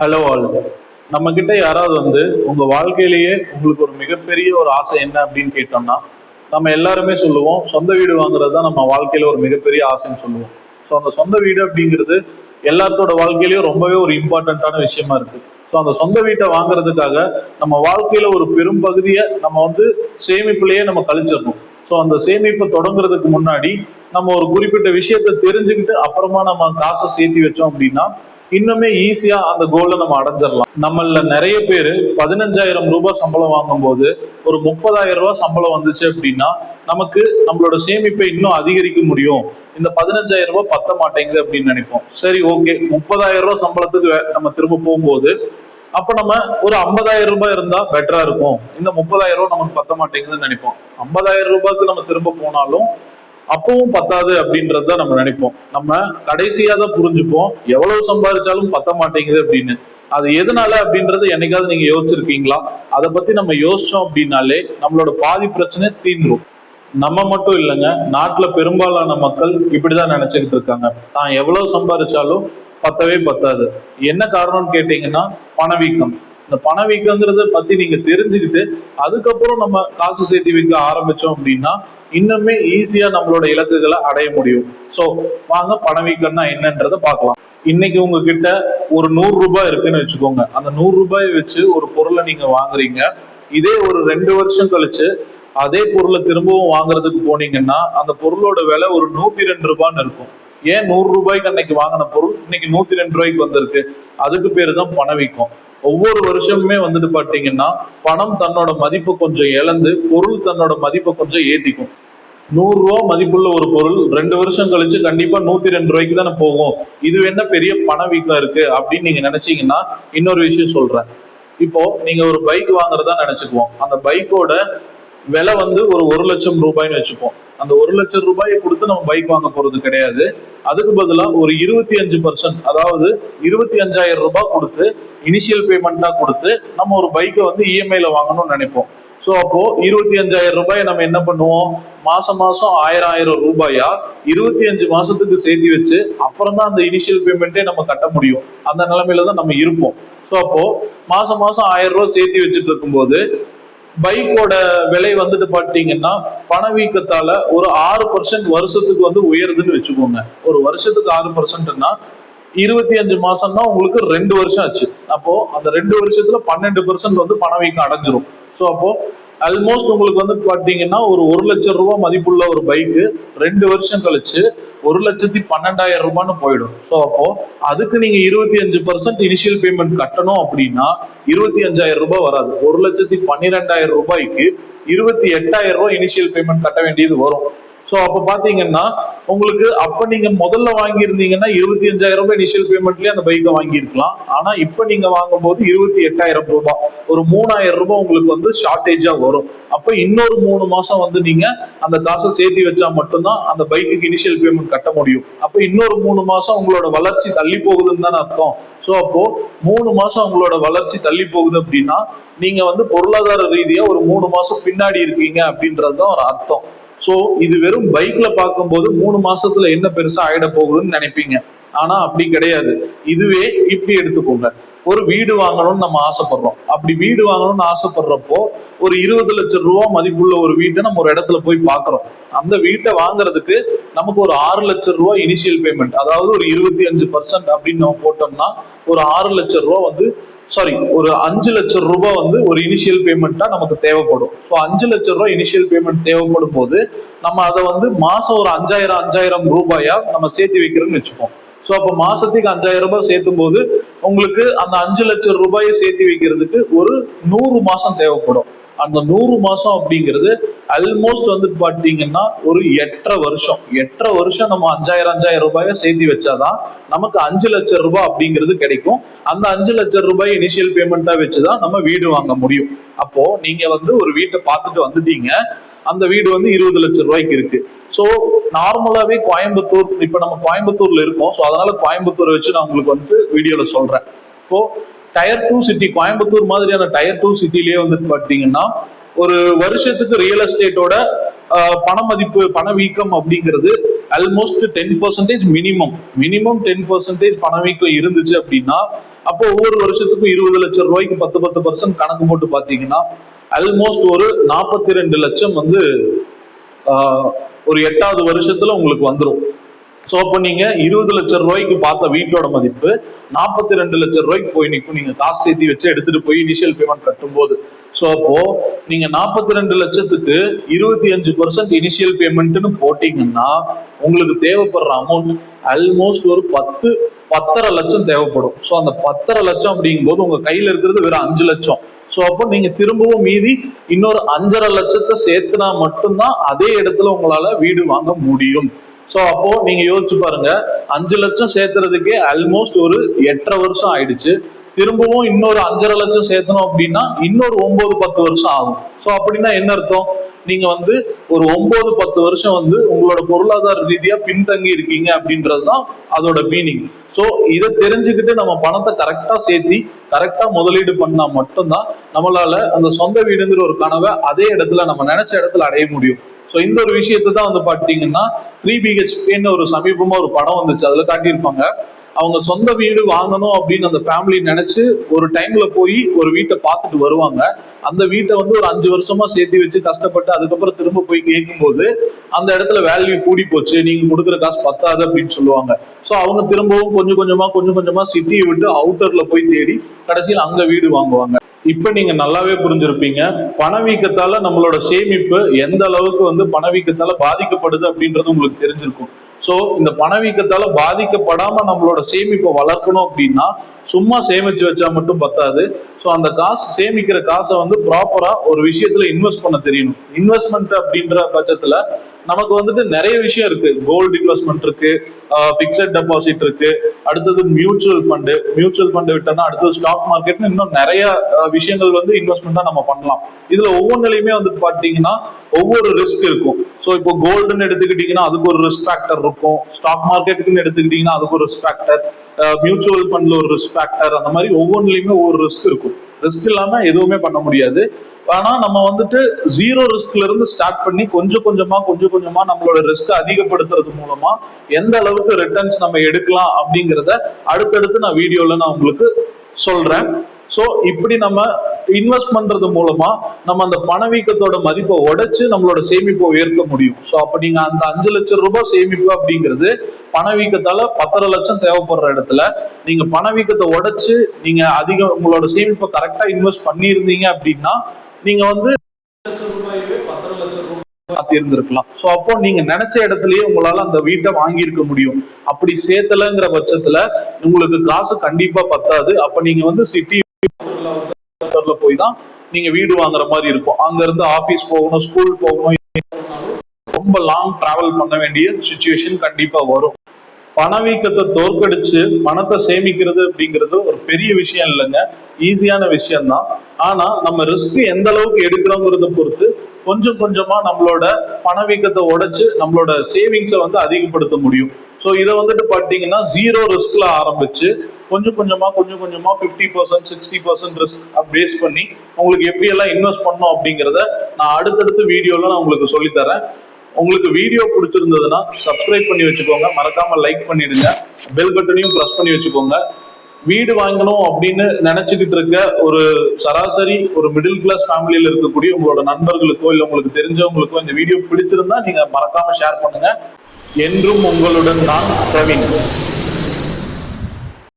Hello all. நம்ம கிட்ட யாராவது உங்க வாழ்க்கையிலேயே உங்களுக்கு ஒரு மிகப்பெரிய ஒரு ஆசை என்ன அப்படின்னு கேட்டோம்னா நம்ம எல்லாருமே சொல்லுவோம் சொந்த வீடு வாங்குறது தான் நம்ம வாழ்க்கையில ஒரு மிகப்பெரிய ஆசைன்னு சொல்லுவோம். ஸோ அந்த சொந்த வீடு அப்படிங்கிறது எல்லாத்தோட வாழ்க்கையிலயும் ரொம்பவே ஒரு இம்பார்ட்டண்ட்டான விஷயமா இருக்கு. ஸோ அந்த சொந்த வீட்டை வாங்குறதுக்காக நம்ம வாழ்க்கையில ஒரு பெரும் பகுதியை நம்ம சேமிப்புலயே நம்ம கழிச்சிடணும். ஸோ அந்த சேமிப்பை தொடங்குறதுக்கு முன்னாடி நம்ம ஒரு குறிப்பிட்ட விஷயத்த தெரிஞ்சுக்கிட்டு அப்புறமா நம்ம காசை சேர்த்தி வச்சோம் அப்படின்னா இன்னுமே ஈஸியா அந்த கோல்ல நம்ம அடைஞ்சிடலாம். நம்மள நிறைய பேர் 15,000 ரூபாய் சம்பளம் வாங்கும் போது ஒரு 30,000 ரூபாய் சம்பளம் வந்துச்சு அப்படின்னா நமக்கு நம்மளோட சேமிப்பை இன்னும் அதிகரிக்க முடியும், இந்த 15,000 ரூபாய் பத்த மாட்டேங்குது அப்படின்னு நினைப்போம். சரி, ஓகே, 30,000 ரூபாய் சம்பளத்துக்கு நம்ம திரும்ப போகும்போது அப்ப நம்ம ஒரு 50,000 ரூபாய் இருந்தா பெட்டரா இருக்கும், இந்த 30,000 ரூபாய் நமக்கு பத்த மாட்டேங்குதுன்னு நினைப்போம். 50,000 ரூபாய்க்கு நம்ம திரும்ப போனாலும் அப்பவும் பத்தாது அப்படின்றத நம்ம நினைப்போம். நம்ம கடைசியா தான் புரிஞ்சுப்போம் எவ்வளவு சம்பாதிச்சாலும் பத்த மாட்டேங்குது அப்படின்னு. அது எதனால அப்படின்றது என்னைக்காவது நீங்க யோசிச்சிருக்கீங்களா? அதை பத்தி நம்ம யோசிச்சோம் அப்படின்னாலே நம்மளோட பாதி பிரச்சனை தீந்துரும். நம்ம மட்டும் இல்லைங்க, நாட்டுல பெரும்பாலான மக்கள் இப்படிதான் நினைச்சுக்கிட்டு இருக்காங்க. தான் எவ்வளவு சம்பாதிச்சாலும் பத்தவே பத்தாது. என்ன காரணம்னு கேட்டீங்கன்னா பணவீக்கம். இந்த பணவீக்கங்கிறத பத்தி நீங்க தெரிஞ்சுக்கிட்டு அதுக்கப்புறம் நம்ம காசு சேர்த்து வைக்க ஆரம்பிச்சோம் அப்படின்னா இன்னுமே ஈஸியா நம்மளோட இலக்குகளை அடைய முடியும். சோ வாங்க பணவீக்கம்னா என்னன்றத பார்க்கலாம். இன்னைக்கு உங்ககிட்ட ஒரு 100 ரூபாய் இருக்குன்னு வச்சுக்கோங்க. அந்த 100 ரூபாயை வச்சு ஒரு பொருளை நீங்க வாங்குறீங்க. இதே ஒரு 2 வருஷம் கழிச்சு அதே பொருளை திரும்பவும் வாங்குறதுக்கு போனீங்கன்னா அந்த பொருளோட விலை ஒரு 102 ரூபான்னு இருக்கும். ஏன் 100 ரூபாய்க்கு அன்னைக்கு வாங்கின பொருள் இன்னைக்கு 102 ரூபாய்க்கு வந்திருக்கு? அதுக்கு பேரு தான் பணவீக்கம். ஒவ்வொரு வருஷமுமே பாத்தீங்கன்னா பணம் தன்னோட மதிப்பு கொஞ்சம் இழந்து பொருள் தன்னோட மதிப்பை கொஞ்சம் ஏத்திக்கும். 100 ரூபா மதிப்புள்ள ஒரு பொருள் 2 வருஷம் கழிச்சு கண்டிப்பா 102 ரூபாய்க்கு தானே போகும். இது என்ன பெரிய பணவீக்கம் இருக்கு அப்படின்னு நீங்க நினைச்சீங்கன்னா இன்னொரு விஷயம் சொல்றேன். இப்போ நீங்க ஒரு பைக் வாங்குறதா நினைச்சுக்குவோம். அந்த பைக்கோட விலை ஒரு 1,00,000 ரூபாய்ன்னு வச்சுப்போம். அந்த 1,00,000 ரூபாயை கொடுத்து நம்ம பைக் வாங்க போறது கிடையாது. அதுக்கு பதிலா ஒரு 25%, அதாவது 25,000 ரூபாய் கொடுத்து இனிஷியல் பேமெண்டா கொடுத்து நம்ம ஒரு பைக்கை இஎம்ஐல வாங்கணும்னு நினைப்போம். ஸோ அப்போ 25,000 ரூபாயை நம்ம என்ன பண்ணுவோம், மாசம் மாசம் 1,000 ரூபாயா 25 மாசத்துக்கு சேர்த்து வச்சு அப்புறம் தான் அந்த இனிஷியல் பேமெண்ட்டே நம்ம கட்ட முடியும். அந்த நிலைமையில தான் நம்ம இருப்போம். ஸோ அப்போ மாசம் மாசம் 1,000 ரூபாய் சேர்த்து வச்சுட்டு இருக்கும்போது பைக்கோட விலை பாத்தீங்கன்னா பணவீக்கத்தால ஒரு 6% வருஷத்துக்கு உயருதுன்னு வச்சுக்கோங்க. ஒரு வருஷத்துக்கு 6%ன்னா 25 மாசம்னா உங்களுக்கு 2 வருஷம் ஆச்சு. அப்போ அந்த 2 வருஷத்துல 12% பணவீக்கம் அடைஞ்சிரும். ஸோ அப்போ ஆல்மோஸ்ட் உங்களுக்கு பாத்தீங்கன்னா ஒரு 1,00,000 ரூபாய் மதிப்புள்ள ஒரு பைக்கு 2 வருஷம் கழிச்சு 1,12,000 ரூபான்னு போயிடும். ஸோ அப்போ அதுக்கு நீங்க 25% இனிஷியல் பேமெண்ட் கட்டணும் அப்படின்னா 25,000 ரூபாய் வராது. 1,12,000 ரூபாய்க்கு 28,000 ரூபாய் இனிஷியல் பேமெண்ட் கட்ட வேண்டியது வரும். ஸோ அப்ப பாத்தீங்கன்னா உங்களுக்கு அப்ப நீங்க முதல்ல வாங்கியிருந்தீங்கன்னா 25,000 ரூபாய் இனிஷியல் பேமெண்ட்லயே அந்த பைக்கை வாங்கியிருக்கலாம். ஆனா இப்ப நீங்க வாங்கும் போது 28,000 ரூபாய், ஒரு 3,000 ரூபாய் உங்களுக்கு ஷார்டேஜா வரும். அப்ப இன்னொரு 3 மாசம் நீங்க அந்த காசை சேர்த்து வச்சா மட்டும்தான் அந்த பைக்குக்கு இனிஷியல் பேமெண்ட் கட்ட முடியும். அப்ப இன்னொரு 3 மாசம் உங்களோட வளர்ச்சி தள்ளி போகுதுன்னு தானே அர்த்தம். ஸோ அப்போ 3 மாசம் உங்களோட வளர்ச்சி தள்ளி போகுது அப்படின்னா நீங்க பொருளாதார ரீதியா ஒரு 3 மாசம் பின்னாடி இருக்கீங்க அப்படின்றதுதான் ஒரு அர்த்தம். சோ இது வெறும் பைக்ல பார்க்கும்போது 3 மாசத்துல என்ன பெருசா ஆயிட போகுதுன்னு நினைப்பீங்க. ஆனா அப்படி கிடையாது. இதுவே இப்படி எடுத்துக்கோங்க, ஒரு வீடு வாங்கணும்னு நம்ம ஆசைப்படுறோம். அப்படி வீடு வாங்கணும்னு ஆசைப்படுறப்போ ஒரு 20,00,000 ரூபாய் மதிப்புள்ள ஒரு வீட்டை நம்ம ஒரு இடத்துல போய் பாக்குறோம். அந்த வீட்டை வாங்குறதுக்கு நமக்கு ஒரு 6,00,000 ரூபாய் இனிஷியல் பேமெண்ட், அதாவது ஒரு 25% அப்படின்னு நம்ம போட்டோம்னா ஒரு 6,00,000 ரூபாய் ஒரு 5,00,000 ரூபாய் ஒரு இனிஷியல் பேமெண்டா நமக்கு தேவைப்படும். ஸோ 5,00,000 ரூபாய் இனிஷியல் பேமெண்ட் தேவைப்படும் போது நம்ம அதை மாசம் ஒரு 5,000 ரூபாயா நம்ம சேர்த்து வைக்கிறோம்னு வச்சுப்போம். ஸோ அப்போ மாசத்துக்கு 5,000 ரூபாய் சேர்த்தும் போது உங்களுக்கு அந்த 5,00,000 ரூபாயை சேர்த்து வைக்கிறதுக்கு ஒரு 100 மாசம் தேவைப்படும். அந்த 100 மாசம் அப்படிங்கிறது ஆல்மோஸ்ட் பாத்தீங்கன்னா ஒரு 8.5 வருஷம் நம்ம 5,000 ரூபாயை சேர்த்து வச்சாதான் நமக்கு 5,00,000 ரூபாய் அப்படிங்கிறது கிடைக்கும். அந்த 5,00,000 ரூபாய் இனிஷியல் பேமெண்டா வச்சுதான் நம்ம வீடு வாங்க முடியும். அப்போ நீங்க ஒரு வீட்டை பார்த்துட்டு வந்துட்டீங்க. அந்த வீடு 20,00,000 ரூபாய்க்கு இருக்கு. ஸோ நார்மலாவே கோயம்புத்தூர், இப்ப நம்ம கோயம்புத்தூர்ல இருக்கோம். ஸோ அதனால கோயம்புத்தூரை வச்சு நான் உங்களுக்கு வீடியோல சொல்றேன். இப்போ டயர் 2 சிட்டி, கோயம்புத்தூர் மாதிரியான டயர் 2 சிட்டிலேயே பாத்தீங்கன்னா ஒரு வருஷத்துக்கு ரியல் எஸ்டேட்டோட பண மதிப்பு, பணவீக்கம் அப்படிங்கிறது ஆல்மோஸ்ட் 10% மினிமம் 10% பணவீக்கம் இருந்துச்சு அப்படின்னா, அப்போ ஒவ்வொரு வருஷத்துக்கும் 20 லட்சம் ரூபாய்க்கு 10% கணக்கு போட்டு பாத்தீங்கன்னா ஆல்மோஸ்ட் ஒரு 42 லட்சம் வந்து ஒரு 8வது வருஷத்துல உங்களுக்கு வந்துடும். ஸோ அப்போ நீங்க 20 லட்சம் ரூபாய்க்கு பார்த்த வீட்டோட மதிப்பு 42 லட்சம் ரூபாய்க்கு போய் நிற்கும், நீங்க காசு சேர்த்தி வச்சு எடுத்துட்டு போய் இனிஷியல் பேமெண்ட் கட்டும் போது. ஸோ அப்போ நீங்க 42 லட்சத்துக்கு 25% இனிஷியல் பேமெண்ட்னு போட்டீங்கன்னா உங்களுக்கு தேவைப்படுற அமௌண்ட் ஆல்மோஸ்ட் ஒரு 10.5 லட்சம் தேவைப்படும். ஸோ அந்த 10.5 லட்சம் அப்படிங்கும் போது உங்க கையில இருக்கிறது வெறும் 5 லட்சம். ஸோ அப்போ நீங்க திரும்பவும் மீதி இன்னொரு 5.5 லட்சத்தை சேர்த்துனா மட்டும்தான் அதே இடத்துல உங்களால வீடு வாங்க முடியும். ஸோ அப்போ நீங்க யோசிச்சு பாருங்க, 5 லட்சம் சேர்த்துறதுக்கே ஆல்மோஸ்ட் ஒரு 8.5 வருஷம் ஆயிடுச்சு. திரும்பவும் இன்னொரு 5.5 லட்சம் சேர்த்தணும் அப்படின்னா இன்னொரு 9-10 வருஷம் ஆகும். ஸோ அப்படின்னா என்ன அர்த்தம்? நீங்க வந்து ஒரு 9-10 வருஷம் வந்து உங்களோட பொருளாதார ரீதியா பின்தங்கி இருக்கீங்க அப்படின்றதுதான் அதோட மீனிங். ஸோ இதை தெரிஞ்சுக்கிட்டு நம்ம பணத்தை கரெக்டா சேர்த்தி கரெக்டா முதலீடு பண்ணா மட்டும்தான் நம்மளால அந்த சொந்த வீடுங்கிற ஒரு கனவை அதே இடத்துல நம்ம நினைச்ச இடத்துல அடைய முடியும். ஸோ இந்த ஒரு விஷயத்தை தான் வந்து பாத்தீங்கன்னா 3 BHKன்னு ஒரு சமீபமா ஒரு படம் வந்துச்சு, அதுல காட்டியிருப்பாங்க. அவங்க சொந்த வீடு வாங்கணும் அப்படின்னு அந்த ஃபேமிலி நினைச்சு ஒரு டைம்ல போய் ஒரு வீட்டை பார்த்துட்டு வருவாங்க. அந்த வீட்டை வந்து ஒரு 5 வருஷமா சேர்த்து வச்சு கஷ்டப்பட்டு அதுக்கப்புறம் திரும்ப போய் கேட்கும்போது அந்த இடத்துல வேல்யூ கூடி போச்சு, நீங்க கொடுக்குற காசு பத்தாது அப்படின்னு சொல்லுவாங்க. ஸோ அவங்க திரும்பவும் கொஞ்சம் கொஞ்சமா சிட்டியை விட்டு அவுட்டர்ல போய் தேடி கடைசியில் அங்க வீடு வாங்குவாங்க. இப்ப நீங்க நல்லாவே புரிஞ்சிருப்பீங்க, பணவீக்கத்தால நம்மளோட சேமிப்பு எந்த அளவுக்கு வந்து பணவீக்கத்தால பாதிக்கப்படுது அப்படின்றது உங்களுக்கு தெரிஞ்சிருக்கும். சோ இந்த பணவீக்கத்தால பாதிக்கப்படாம நம்மளோட சேமிப்பை வளர்க்கணும் அப்படின்னா சும்மா சேமிச்சு வச்சா மட்டும் பத்தாது. ஸோ அந்த காசு சேமிக்கிற காசை வந்து ப்ராப்பரா ஒரு விஷயத்துல இன்வெஸ்ட் பண்ண தெரியணும். இன்வெஸ்ட்மெண்ட் அப்படின்ற பட்சத்துல நமக்கு வந்துட்டு நிறைய விஷயம் இருக்கு. கோல்டு இன்வெஸ்ட்மெண்ட் இருக்கு, பிக்சட் டெபாசிட் இருக்கு, அடுத்தது மியூச்சுவல் ஃபண்டு விட்டோம்னா அடுத்தது ஸ்டாக் மார்க்கெட்னு இன்னும் நிறைய விஷயங்கள் வந்து இன்வெஸ்ட்மெண்டா நம்ம பண்ணலாம். இதுல ஒவ்வொன்றுலையுமே வந்து பாத்தீங்கன்னா ஒவ்வொரு ரிஸ்க் இருக்கும். ஸோ இப்போ கோல்டுன்னு எடுத்துக்கிட்டீங்கன்னா அதுக்கு ஒரு ரிஸ்க் ஃபேக்டர் இருக்கும், ஸ்டாக் மார்க்கெட்டுக்குன்னு எடுத்துக்கிட்டீங்கன்னா அதுக்கு ஒரு ரிஸ்க் ஃபேக்டர், மியூச்சுவல் ஃபண்ட்ல ஒரு ரிஸ்க் ஃபேக்டர், அந்த மாதிரி ஒவ்வொன்றுலையுமே ஒவ்வொரு ரிஸ்க் இருக்கும். ரிஸ்க் இல்லாம எதுவுமே பண்ண முடியாது. ஆனா நம்ம வந்துட்டு 0 ரிஸ்க்ல இருந்து ஸ்டார்ட் பண்ணி கொஞ்சம் கொஞ்சமா நம்மளோட ரிஸ்க் அதிகப்படுத்துறது மூலமா எந்த அளவுக்கு ரிட்டர்ன்ஸ் நம்ம எடுக்கலாம் அப்படிங்கிறத அடுத்தடுத்து நான் வீடியோல நான் உங்களுக்கு சொல்றேன். ஸோ இப்படி நம்ம இன்வெஸ்ட் பண்றது மூலமா நம்ம அந்த பணவீக்கத்தோட மதிப்பை உடைச்சு நம்மளோட சேமிப்பை உயர்த்த முடியும். ஸோ அப்ப நீங்க அந்த 5 லட்சம் ரூபாய் சேமிப்பு அப்படிங்கிறது பணவீக்கத்தால 10.5 லட்சம் தேவைப்படுற இடத்துல நீங்க பணவீக்கத்தை உடைச்சு நீங்க அதிகம் உங்களோட சேமிப்பை கரெக்டா இன்வெஸ்ட் பண்ணியிருந்தீங்க அப்படின்னா நீங்க வந்து 10 லட்சம் ரூபாய் இருந்திருக்கலாம். சோ அப்போ நீங்க நினைச்ச இடத்துலயே உங்களால அந்த வீட்டை வாங்கியிருக்க முடியும். அப்படி சேர்த்தலங்கிற பட்சத்துல உங்களுக்கு காசு கண்டிப்பா பத்தாது. அப்ப நீங்க வந்து சிட்டி போய் தான் நீங்க வீடு வாங்குற மாதிரி இருக்கும். அங்க இருந்து ஆபீஸ் போகணும், ஸ்கூல் போகணும், ரொம்ப லாங் டிராவல் பண்ண வேண்டிய சிச்சுவேஷன் கண்டிப்பா வரும். பணவீக்கத்தை தோற்கடிச்சு பணத்தை சேமிக்கிறது அப்படிங்கிறது ஒரு பெரிய விஷயம் இல்லைங்க, ஈஸியான விஷயம் தான். ஆனா நம்ம ரிஸ்க் எந்த அளவுக்கு எடுக்கிறோங்கிறத பொறுத்து கொஞ்சம் கொஞ்சமா நம்மளோட பணவீக்கத்தை உடைச்சு நம்மளோட சேவிங்ஸை வந்து அதிகப்படுத்த முடியும். ஸோ இதை வந்துட்டு பார்த்தீங்கன்னா 0 ரிஸ்க்ல ஆரம்பிச்சு கொஞ்சம் கொஞ்சமா 50%, 60% ரிஸ்க் பேஸ் பண்ணி உங்களுக்கு எப்படியெல்லாம் இன்வெஸ்ட் பண்ணணும் அப்படிங்கிறத நான் அடுத்தடுத்த வீடியோல நான் உங்களுக்கு சொல்லித்தரேன். உங்களுக்கு வீடியோ பிடிச்சிருந்ததுன்னா சப்ஸ்கிரைப் பண்ணி வச்சுக்கோங்க, மறக்காம லைக் பண்ணிடுங்க, பெல் பட்டனையும் ப்ரெஸ் பண்ணி வச்சுக்கோங்க. வீடு வாங்கணும் அப்படின்னு நினைச்சுக்கிட்டு இருக்க ஒரு சராசரி ஒரு மிடில் கிளாஸ் ஃபேமிலியில இருக்கக்கூடிய உங்களோட நண்பர்களுக்கோ இல்லை உங்களுக்கு தெரிஞ்சவங்களுக்கோ இந்த வீடியோ பிடிச்சிருந்தா நீங்க மறக்காம ஷேர் பண்ணுங்க. என்றும் உங்களுடன் நான் பிரவீன்.